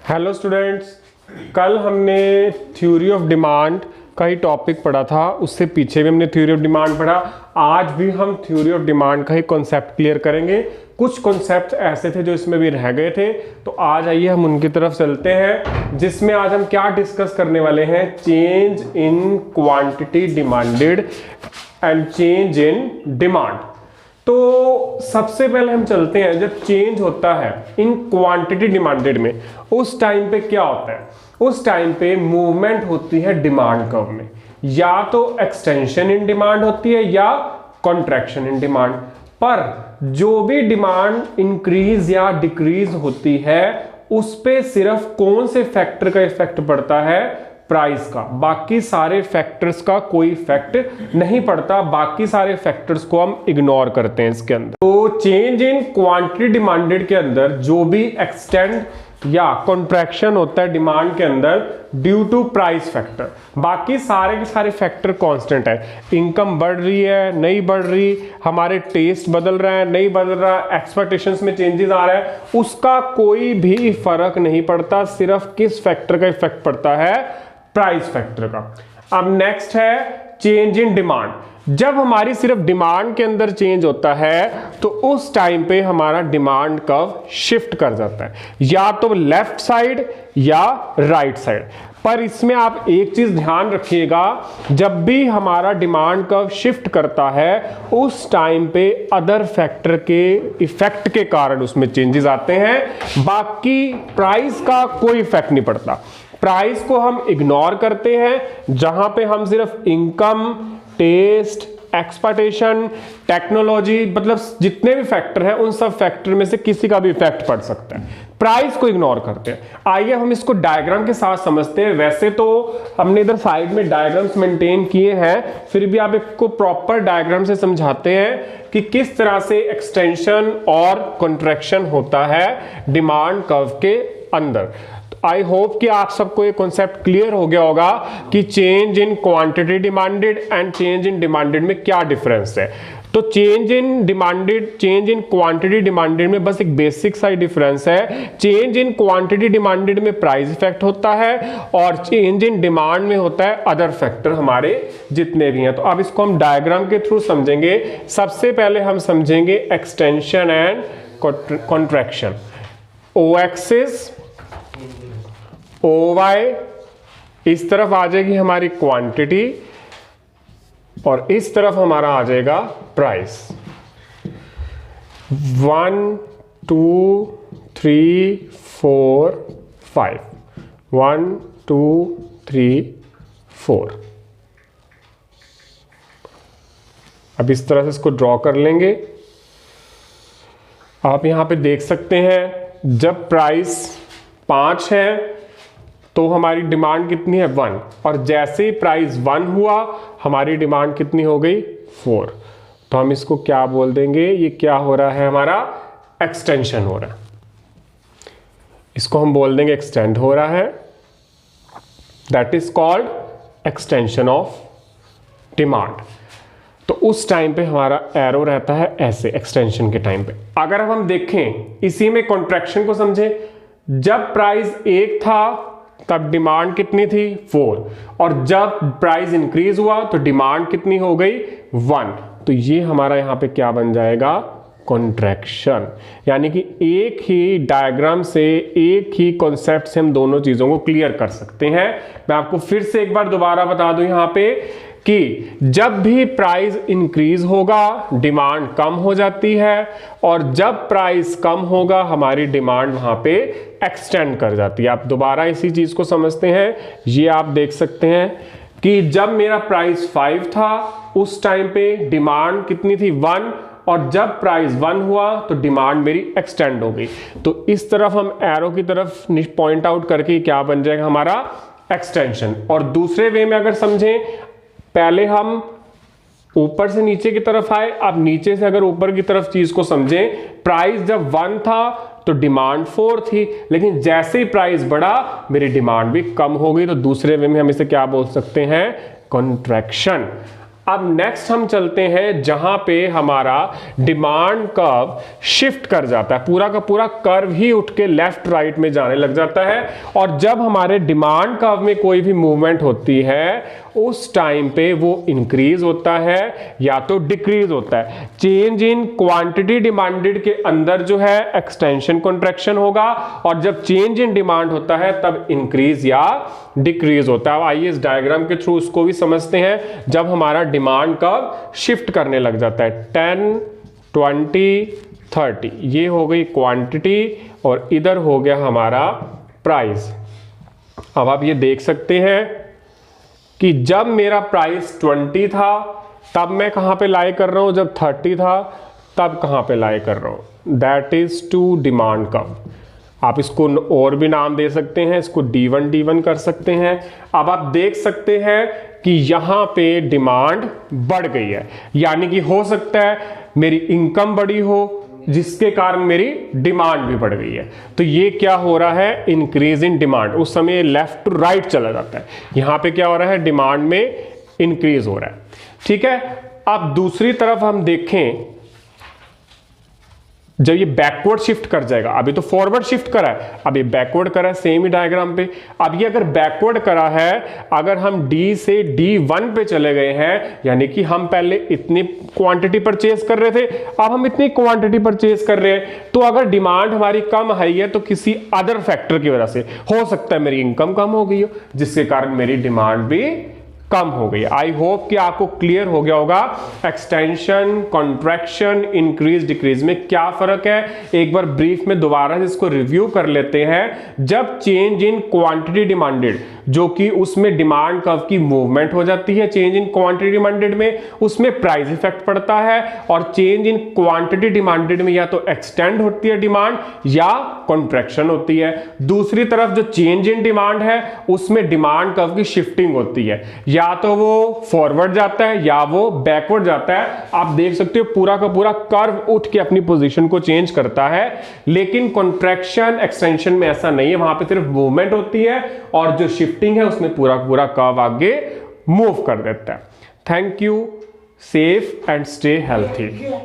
Hello students, कल हमने theory of demand का ही टॉपिक पढ़ा था। उससे पीछे भी हमने थ्योरी ऑफ डिमांड पढ़ा। आज भी हम थ्योरी ऑफ डिमांड का ही कॉन्सेप्ट क्लियर करेंगे। कुछ कॉन्सेप्ट ऐसे थे जो इसमें भी रह गए थे, तो आज आइए हम उनकी तरफ चलते हैं, जिसमें आज हम क्या डिस्कस करने वाले हैं। Change in quantity demanded and change in demand. तो सबसे पहले हम चलते हैं, जब चेंज होता है इन क्वांटिटी डिमांडेड में, उस टाइम पे क्या होता है? उस टाइम पे मूवमेंट होती है डिमांड कर्व में, या तो एक्सटेंशन इन डिमांड होती है या कॉन्ट्रैक्शन इन डिमांड। पर जो भी डिमांड इंक्रीज या डिक्रीज होती है, उस पे सिर्फ कौन से फैक्टर का इफेक्ट पड़ता है? प्राइस का। बाकी सारे फैक्टर्स का कोई इफेक्ट नहीं पड़ता। बाकी सारे फैक्टर्स को हम इग्नोर करते हैं इसके अंदर। तो चेंज इन क्वांटिटी डिमांडेड के अंदर जो भी एक्सटेंड या कॉन्ट्रैक्शन होता है डिमांड के अंदर, ड्यू टू प्राइस फैक्टर, बाकी सारे के सारे फैक्टर कांस्टेंट है। इनकम बढ़ रही है, नहीं बढ़ रही, हमारे टेस्ट बदल रहा है, नहीं बदल रहा, एक्सपेक्टेशंस में चेंजेस आ रहा है, उसका कोई भी फर्क नहीं पड़ता। सिर्फ किस फैक्टर का इफेक्ट पड़ता है? प्राइस फैक्टर का। अब नेक्स्ट है चेंज इन डिमांड। जब हमारी सिर्फ डिमांड के अंदर चेंज होता है, तो उस टाइम पे हमारा डिमांड कर्व शिफ्ट कर जाता है, या तो लेफ्ट साइड या राइट साइड। पर इसमें आप एक चीज ध्यान रखिएगा, जब भी हमारा डिमांड कर्व शिफ्ट करता है, उस टाइम पे अदर फैक्टर के इफेक्ट के कारण उसमें चेंजेस आते हैं। बाकी प्राइस का कोई इफेक्ट नहीं पड़ता। प्राइस को हम इग्नोर करते हैं, जहां पे हम सिर्फ इनकम, टेस्ट, एक्सपेक्टेशन, टेक्नोलॉजी, मतलब जितने भी फैक्टर हैं, उन सब फैक्टर में से किसी का भी इफेक्ट पड़ सकता है। प्राइस को इग्नोर करते हैं। आइए हम इसको डायग्राम के साथ समझते हैं। वैसे तो हमने इधर साइड में डायग्राम्स मेंटेन किए हैं, फिर भी आप इसको प्रॉपर डायग्राम से समझाते हैं कि किस तरह से एक्सटेंशन और कॉन्ट्रैक्शन होता है डिमांड कर्व के अंदर। आई होप कि आप सबको ये कॉन्सेप्ट क्लियर हो गया होगा कि change in quantity demanded and change in demanded में क्या डिफरेंस है। तो change in demanded, change in quantity demanded में बस एक बेसिक सा डिफरेंस है। चेंज इन क्वांटिटी डिमांडेड में प्राइस इफेक्ट होता है, और चेंज इन डिमांड में होता है अदर फैक्टर हमारे जितने भी हैं। तो अब इसको हम डायग्राम के थ्रू समझेंगे। सबसे पहले हम समझेंगे extension and contraction. O axis, OY इस तरफ आ जाएगी हमारी क्वांटिटी, और इस तरफ हमारा आ जाएगा प्राइस। 1 2 3 4 5, 1 2 3 4। अब इस तरह से इसको ड्रॉ कर लेंगे। आप यहां पे देख सकते हैं, जब प्राइस 5 है तो हमारी डिमांड कितनी है? 1। और जैसे ही प्राइस 1 हुआ, हमारी डिमांड कितनी हो गई? 4। तो हम इसको क्या बोल देंगे? ये क्या हो रहा है? हमारा एक्सटेंशन हो रहा है। इसको हम बोल देंगे एक्सटेंड हो रहा है। That is called extension of demand. तो उस टाइम पे हमारा एरो रहता है ऐसे, एक्सटेंशन के टाइम पे। अगर हम देखें इसी में कॉन्ट्रैक्शन को समझें, जब प्राइस 1 था तब डिमांड कितनी थी? 4। और जब प्राइस इंक्रीज हुआ तो डिमांड कितनी हो गई? 1। तो ये हमारा यहां पे क्या बन जाएगा? कॉन्ट्रैक्शन। यानी कि एक ही डायग्राम से, एक ही कॉन्सेप्ट से हम दोनों चीजों को क्लियर कर सकते हैं। मैं आपको फिर से एक बार दोबारा बता दूं यहां पे कि जब भी प्राइस इंक्रीज होगा, डिमांड कम हो जाती है, और जब प्राइस कम होगा, हमारी डिमांड वहां पे एक्सटेंड कर जाती है। आप दोबारा इसी चीज को समझते हैं। ये आप देख सकते हैं कि जब मेरा प्राइस 5 था, उस टाइम पे डिमांड कितनी थी? 1। और जब प्राइस 1 हुआ तो डिमांड मेरी एक्सटेंड हो गई। तो इस तरफ हम एरो की तरफ पॉइंट आउट करके क्या बन जाएगा? हमारा एक्सटेंशन। और दूसरे वे में अगर समझें, पहले हम ऊपर से नीचे की तरफ आए, अब नीचे से अगर ऊपर की तरफ चीज को समझें, प्राइस जब 1 था तो डिमांड 4 थी, लेकिन जैसे ही प्राइस बढ़ा, मेरी डिमांड भी कम हो गई। तो दूसरे वे में हम इसे क्या बोल सकते हैं? कॉन्ट्रैक्शन। अब नेक्स्ट हम चलते हैं जहां पे हमारा डिमांड कर्व शिफ्ट कर जाता है, पूरा का पूरा कर्व ही उठ के लेफ्ट राइट में जाने लग जाता है। और जब हमारे डिमांड कर्व में कोई भी मूवमेंट होती है उस टाइम पे वो इंक्रीज होता है या तो डिक्रीज होता है। चेंज इन क्वांटिटी डिमांडेड के अंदर जो है एक्सटेंशन कॉन्ट्रैक्शन होगा, और जब चेंज इन डिमांड होता है तब इंक्रीज या डिक्रीज होता है। आइए इस डायग्राम के थ्रू उसको भी समझते हैं। जब हमारा डिमांड कर्व शिफ्ट करने लग जाता है 10, 20, 30, ये हो गई क्वांटिटी और इधर हो गया हमारा प्राइस। अब आप ये देख सकते हैं कि जब मेरा प्राइस 20 था तब मैं कहां पे लाई कर रहा हूं, जब 30 था तब कहां पे लाई कर रहा हूं। That is to demand curve. आप इसको और भी नाम दे सकते हैं, इसको D1 D1 कर सकते हैं। अब आप देख सकते हैं कि यहां पे डिमांड बढ़ गई है, यानी कि हो सकता है मेरी इनकम बढ़ी हो जिसके कारण मेरी डिमांड भी बढ़ गई है। तो ये क्या हो रहा है, इंक्रीज इन डिमांड। उस समय लेफ्ट टू राइट चला जाता है, यहां पे क्या हो रहा है, डिमांड में इंक्रीज हो रहा है। ठीक है, अब दूसरी तरफ हम देखें, जब ये बैकवर्ड शिफ्ट कर जाएगा, अभी तो फॉरवर्ड शिफ्ट करा है, अब ये बैकवर्ड करा है सेम ही डायग्राम पे। अब ये अगर बैकवर्ड करा है, अगर हम D से D1 पे चले गए हैं, यानी कि हम पहले इतनी क्वांटिटी परचेज कर रहे थे, अब हम इतनी क्वांटिटी परचेज कर रहे हैं, तो अगर डिमांड हमारी कम आई है तो किसी अदर फैक्टर की वजह से हो सकता है मेरी इनकम कम हो गई हो, जिसके कारण मेरी डिमांड भी कम हो गई। आई होप कि आपको क्लियर हो गया होगा एक्सटेंशन, कॉन्ट्रैक्शन, इंक्रीज, डिक्रीज में क्या फर्क है। एक बार ब्रीफ में दोबारा इसको रिव्यू कर लेते हैं। जब चेंज इन क्वांटिटी डिमांडेड, जो कि उसमें डिमांड कर्व की मूवमेंट हो जाती है, चेंज इन क्वांटिटी डिमांडेड में उसमें प्राइस इफेक्ट पड़ता है, और चेंज इन क्वांटिटी डिमांडेड में या तो एक्सटेंड होती है डिमांड या कॉन्ट्रैक्शन होती है। दूसरी तरफ जो चेंज इन डिमांड है उसमें डिमांड कर्व की शिफ्टिंग होती है, या तो वो फॉरवर्ड जाता है या वो बैकवर्ड जाता है। आप देख सकते हो पूरा का पूरा कर्व उठ के अपनी पोजीशन को चेंज करता है। लेकिन कॉन्ट्रैक्शन एक्सटेंशन में ऐसा नहीं है, वहां पे सिर्फ मूवमेंट होती है और जो शिफ्टिंग है उसमें पूरा पूरा कर्व आगे मूव कर देता है। Thank you, safe and stay healthy.